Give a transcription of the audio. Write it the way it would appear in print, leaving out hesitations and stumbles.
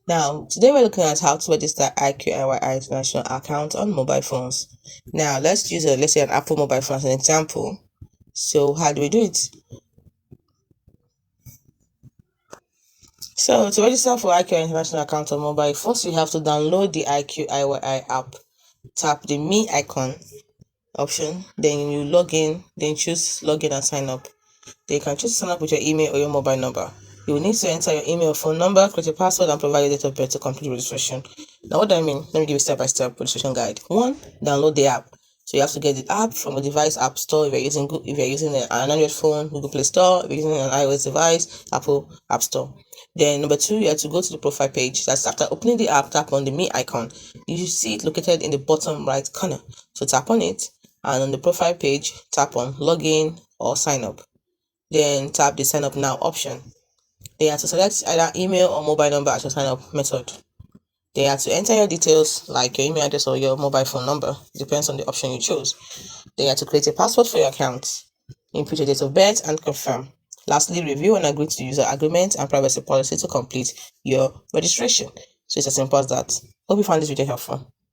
Now, today we're looking at how to register iQIYI international account on mobile phones. Now, let's use let's say an Apple mobile phone as an example. So, how do we do it? So, to register for iQIYI international account on mobile phones, you have to download the iQIYI app. Tap the Me icon option, then you log in, then choose login and sign up. Then you can choose to sign up with your email or your mobile number. You will need to enter your email or phone number, create a password, and provide your date of birth to complete registration. Now, what do I mean? Let me give you a step-by-step registration guide. 1. Download the app. So you have to get the app from a device app store. If you're using an Android phone, Google Play Store. If you're using an iOS device, Apple App Store. Then number 2, you have to go to the profile page. That's after opening the app, tap on the Me icon. You should see it located in the bottom right corner. So tap on it, and on the profile page, tap on login or sign up. Then tap the sign up now option. They have to select either email or mobile number as your sign up method. They have to enter your details like your email address or your mobile phone number, depends on the option you chose. They have to create a password for your account, input your date of birth and confirm. Lastly, review and agree to user agreement and privacy policy to complete your registration. So it's as simple as that. Hope you found this video helpful.